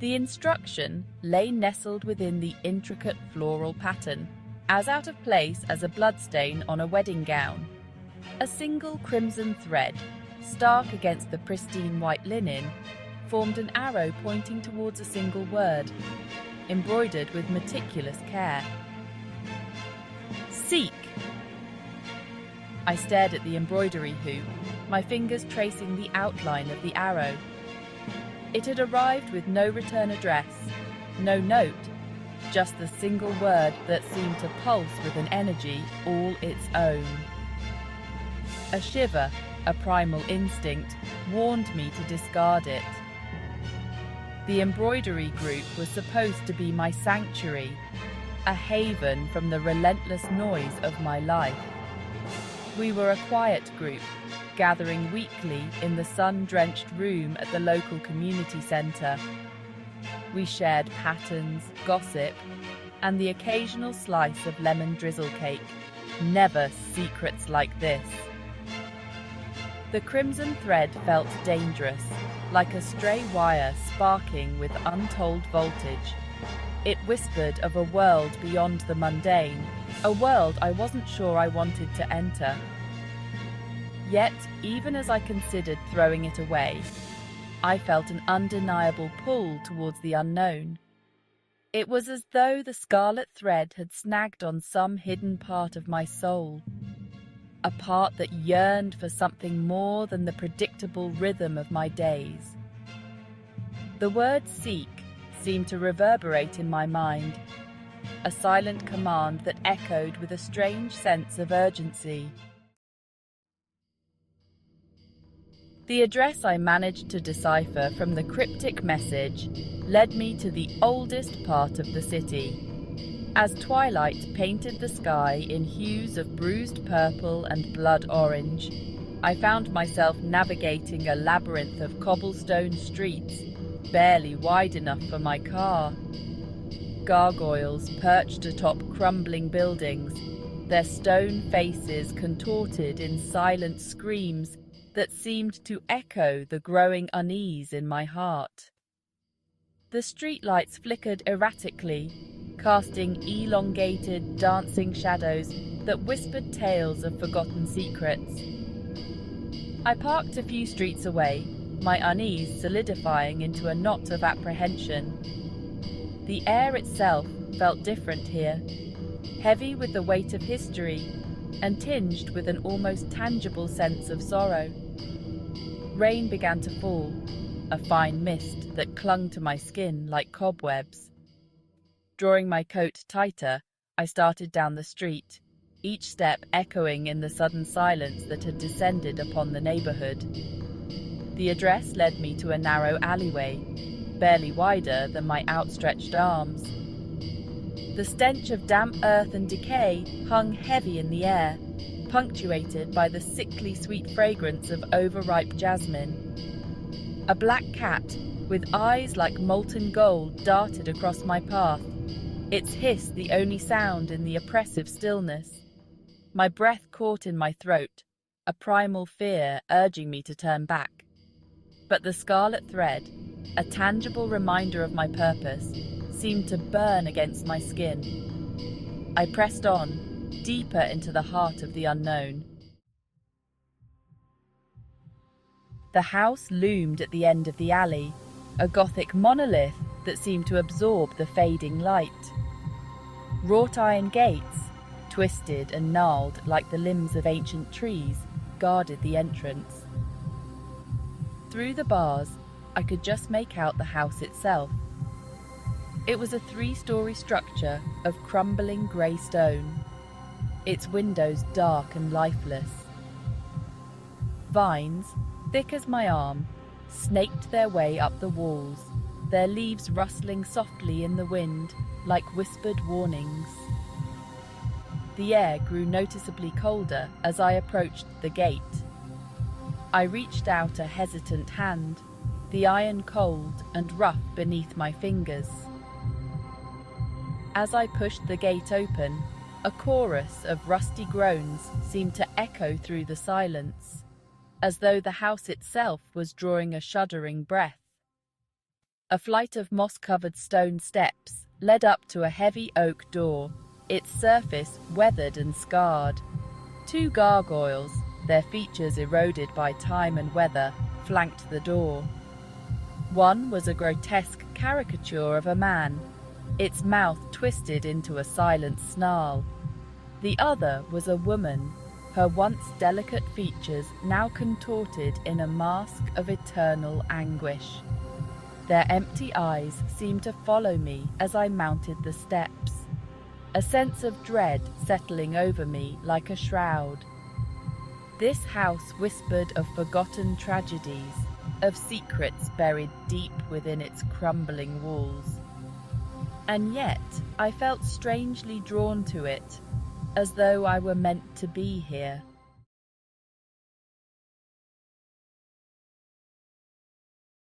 The instruction lay nestled within the intricate floral pattern, as out of place as a bloodstain on a wedding gown. A single crimson thread, stark against the pristine white linen, formed an arrow pointing towards a single word, embroidered with meticulous care. Seek! I stared at the embroidery hoop, my fingers tracing the outline of the arrow. It had arrived with no return address, no note, just the single word that seemed to pulse with an energy all its own. A shiver, a primal instinct, warned me to discard it. The embroidery group was supposed to be my sanctuary, a haven from the relentless noise of my life. We were a quiet group, gathering weekly in the sun-drenched room at the local community centre. We shared patterns, gossip, and the occasional slice of lemon drizzle cake. Never secrets like this. The crimson thread felt dangerous, like a stray wire sparking with untold voltage. It whispered of a world beyond the mundane, a world I wasn't sure I wanted to enter. Yet, even as I considered throwing it away, I felt an undeniable pull towards the unknown. It was as though the scarlet thread had snagged on some hidden part of my soul, a part that yearned for something more than the predictable rhythm of my days. The word seek seemed to reverberate in my mind, a silent command that echoed with a strange sense of urgency. The address I managed to decipher from the cryptic message led me to the oldest part of the city. As twilight painted the sky in hues of bruised purple and blood orange, I found myself navigating a labyrinth of cobblestone streets, barely wide enough for my car. Gargoyles perched atop crumbling buildings, their stone faces contorted in silent screams that seemed to echo the growing unease in my heart. The streetlights flickered erratically, casting elongated, dancing shadows that whispered tales of forgotten secrets. I parked a few streets away, my unease solidifying into a knot of apprehension. The air itself felt different here, heavy with the weight of history and tinged with an almost tangible sense of sorrow. Rain began to fall, a fine mist that clung to my skin like cobwebs. Drawing my coat tighter, I started down the street, each step echoing in the sudden silence that had descended upon the neighborhood. The address led me to a narrow alleyway, barely wider than my outstretched arms. The stench of damp earth and decay hung heavy in the air, punctuated by the sickly sweet fragrance of overripe jasmine. A black cat, with eyes like molten gold, darted across my path, its hiss the only sound in the oppressive stillness. My breath caught in my throat, a primal fear urging me to turn back. But the scarlet thread, a tangible reminder of my purpose, seemed to burn against my skin. I pressed on, deeper into the heart of the unknown. The house loomed at the end of the alley, a Gothic monolith that seemed to absorb the fading light. Wrought iron gates, twisted and gnarled like the limbs of ancient trees, guarded the entrance. Through the bars, I could just make out the house itself. It was a 3-story structure of crumbling grey stone, its windows dark and lifeless. Vines, thick as my arm, snaked their way up the walls, their leaves rustling softly in the wind like whispered warnings. The air grew noticeably colder as I approached the gate. I reached out a hesitant hand, the iron cold and rough beneath my fingers. As I pushed the gate open, a chorus of rusty groans seemed to echo through the silence, as though the house itself was drawing a shuddering breath. A flight of moss-covered stone steps led up to a heavy oak door, its surface weathered and scarred. Two gargoyles, their features eroded by time and weather, flanked the door. One was a grotesque caricature of a man, its mouth twisted into a silent snarl. The other was a woman, her once delicate features now contorted in a mask of eternal anguish. Their empty eyes seemed to follow me as I mounted the steps, a sense of dread settling over me like a shroud. This house whispered of forgotten tragedies, of secrets buried deep within its crumbling walls. And yet I felt strangely drawn to it, as though I were meant to be here.